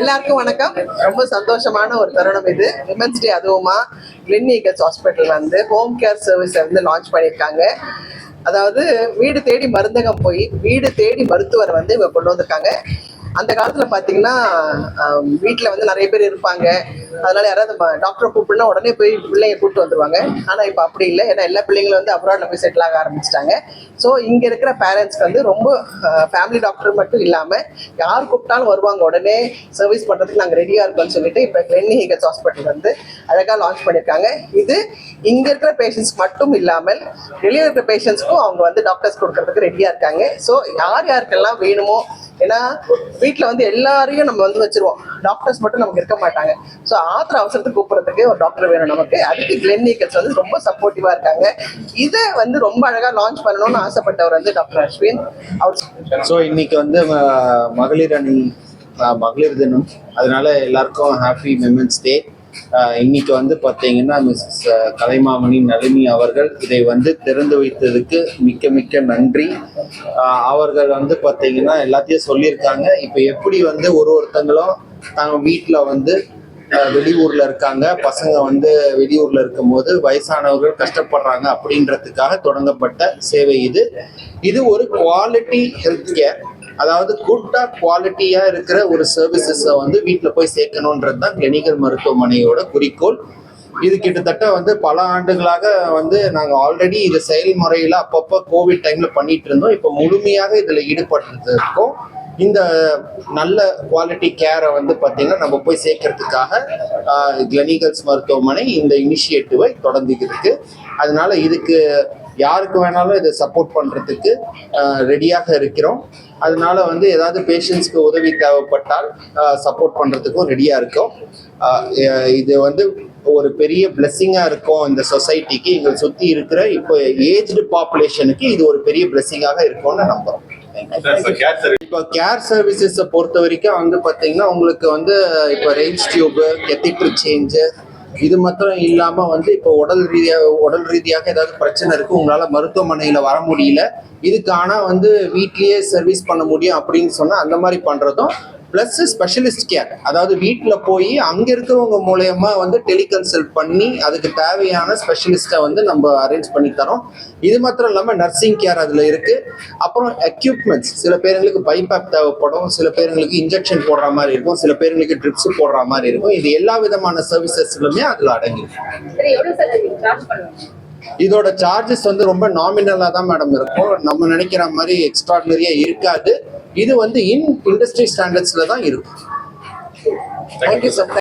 எல்லாருக்கும் வணக்கம். ரொம்ப சந்தோஷமான ஒரு தருணம் இது. விமென்ஸ் டே அதுவுமா கிளின் ஈகிள்ஸ் ஹாஸ்பிட்டல் வந்து ஹோம் கேர் சர்வீஸ் வந்து லான்ச் பண்ணியிருக்காங்க. அதாவது வீடு தேடி மருந்தகம் போய் வீடு தேடி மருத்துவர் வந்து இவங்க கொண்டு வந்திருக்காங்க. அந்த காலத்துல பாத்தீங்கன்னா வீட்டுல வந்து நிறைய பேர் இருப்பாங்க. அதனால யாராவது டாக்டரை கூப்பிடலாம் உடனே போய் பிள்ளைங்க கூப்பிட்டு வந்துருவாங்க. ஆனா இப்ப அப்படி இல்லை. ஏன்னா எல்லா பிள்ளைங்களும் வந்து அப்ராட்ல போய் செட்டில் ஆக ஆரம்பிச்சிட்டாங்க. ஸோ இங்க இருக்கிற பேரண்ட்ஸ்க்கு வந்து ரொம்ப ஃபேமிலி டாக்டர் மட்டும் இல்லாம யார் கூப்பிட்டாலும் வருவாங்க. உடனே சர்வீஸ் பண்றதுக்கு நாங்க ரெடியா இருக்கோம்னு சொல்லிட்டு இப்ப கிளின் ஈகிள்ஸ் ஹாஸ்பிட்டல் வந்து அழகா லான்ச் பண்ணிருக்காங்க. இது இங்க இருக்கிற பேஷண்ட்ஸ் மட்டும் இல்லாமல் வெளியே இருக்கிற பேஷண்ட்ஸ்க்கும் அவங்க வந்து டாக்டர்ஸ் கொடுக்கறதுக்கு ரெடியா இருக்காங்க. ஸோ யாருக்கெல்லாம் வேணுமோ, ஏன்னா வீட்டில் வந்து எல்லாரையும் நம்ம வந்து வச்சிருவோம், டாக்டர்ஸ் மட்டும் நமக்கு இருக்க மாட்டாங்க. ஸோ ஆத்திர அவசரத்துக்கு கூப்பிடுறதுக்கு ஒரு டாக்டர் வேணும் நமக்கு. அதுக்கு கிளின் ஈகிள்ஸ் வந்து ரொம்ப சப்போர்ட்டிவா இருக்காங்க. இதை வந்து ரொம்ப அழகா லான்ச் பண்ணணும்னு ஆசைப்பட்டவர் வந்து டாக்டர் அஸ்வின். அவர் ஸோ இன்னைக்கு வந்து மகளிர் அணி மகளிர் தினம், அதனால எல்லாருக்கும் ஹாப்பி விமென்ஸ் டே. இன்னைக்கு வந்து பார்த்தீங்கன்னா மிஸ்ஸஸ் கலைமாமணி நளினி அவர்கள் இதை வந்து திறந்து வைத்ததுக்கு மிக்க மிக்க நன்றி. அவர்கள் வந்து பார்த்தீங்கன்னா எல்லாத்தையும் சொல்லியிருக்காங்க. இப்போ எப்படி வந்து ஒருத்தங்களும் தாங்க வீட்டில் வந்து வெளியூர்ல இருக்காங்க, பசங்க வந்து வெளியூர்ல இருக்கும்போது வயசானவர்கள் கஷ்டப்படுறாங்க அப்படின்றதுக்காக தொடங்கப்பட்ட சேவை இது. இது ஒரு குவாலிட்டி ஹெல்த் கேர், அதாவது குட்டா குவாலிட்டியா இருக்கிற ஒரு சர்வீசஸை வந்து வீட்டில் போய் சேர்க்கணுன்றது தான் கிளினிக்கல் மருத்துவமனையோட குறிக்கோள். இது கிட்டத்தட்ட வந்து பல ஆண்டுகளாக வந்து நாங்கள் ஆல்ரெடி இது செயல்முறையில் அப்பப்போ கோவிட் டைம்ல பண்ணிட்டு இருந்தோம். இப்போ முழுமையாக இதில் ஈடுபட்டு இருக்கோம். இந்த நல்ல குவாலிட்டி கேரை வந்து பார்த்தீங்கன்னா நம்ம போய் சேர்க்கறதுக்காக கிளினிக்கல்ஸ் மருத்துவமனை இந்த இனிஷியேட்டிவை தொடர்ந்துருக்கு. அதனால இதுக்கு யாருக்கு வேணாலும் இதை சப்போர்ட் பண்ணுறதுக்கு ரெடியாக இருக்கிறோம். அதனால வந்து ஏதாவது பேஷண்ட்ஸ்க்கு உதவி தேவைப்பட்டால் சப்போர்ட் பண்ணுறதுக்கும் ரெடியாக இருக்கோம். இது வந்து ஒரு பெரிய பிளெஸ்ஸிங்காக இருக்கும் இந்த சொசைட்டிக்கு. எங்களை சுற்றி இருக்கிற இப்போ ஏஜ்டு பாப்புலேஷனுக்கு இது ஒரு பெரிய பிளெஸ்ஸிங்காக இருக்கும்னு நம்புகிறோம். இப்போ கேர் சர்வீசஸை பொறுத்த வரைக்கும் வந்து பார்த்தீங்கன்னா உங்களுக்கு வந்து இப்போ ரெயின்ஸ் டியூபு, கெத்திட்டர் சேஞ்சு, இது மாத்திரம் இல்லாமல் வந்து இப்போ உடல் ரீதியாக ஏதாவது பிரச்சனை இருக்குது, உங்களால் மருத்துவமனையில் வர முடியல, இதுக்கான வந்து வீட்லேயே சர்வீஸ் பண்ண முடியும் அப்படின்னு சொன்னால் அந்த மாதிரி பண்ணுறதும், ப்ளஸ் ஸ்பெஷலிஸ்ட் கேர், அதாவது வீட்டில் போய் அங்கே இருக்கிறவங்க மூலயமா வந்து டெலிகன்சல்ட் பண்ணி அதுக்கு தேவையான ஸ்பெஷலிஸ்ட்டை வந்து நம்ம அரேஞ்ச் பண்ணி தரோம். இது மாத்திரம் இல்லாமல் நர்சிங் கேர் அதில் இருக்குது. அப்புறம் எக்யூப்மெண்ட்ஸ், சில பேருங்களுக்கு பைபேப் தேவைப்படும், சில பேருங்களுக்கு இன்ஜெக்ஷன் போடுற மாதிரி இருக்கும், சில பேருங்களுக்கு ட்ரிப்ஸ் போடுற மாதிரி இருக்கும். இது எல்லா விதமான சர்வீசஸ்லுமே அதில் அடங்கிடும். இதோட சார்ஜஸ் வந்து ரொம்ப நாமினலாக தான் மேடம் இருக்கும். நம்ம நினைக்கிற மாதிரி எக்ஸ்ட்ராடினரியாக இருக்காது. இது வந்து இண்டஸ்ட்ரி ஸ்டாண்டர்ட்ஸில் தான் இருக்கும். Thank you sir.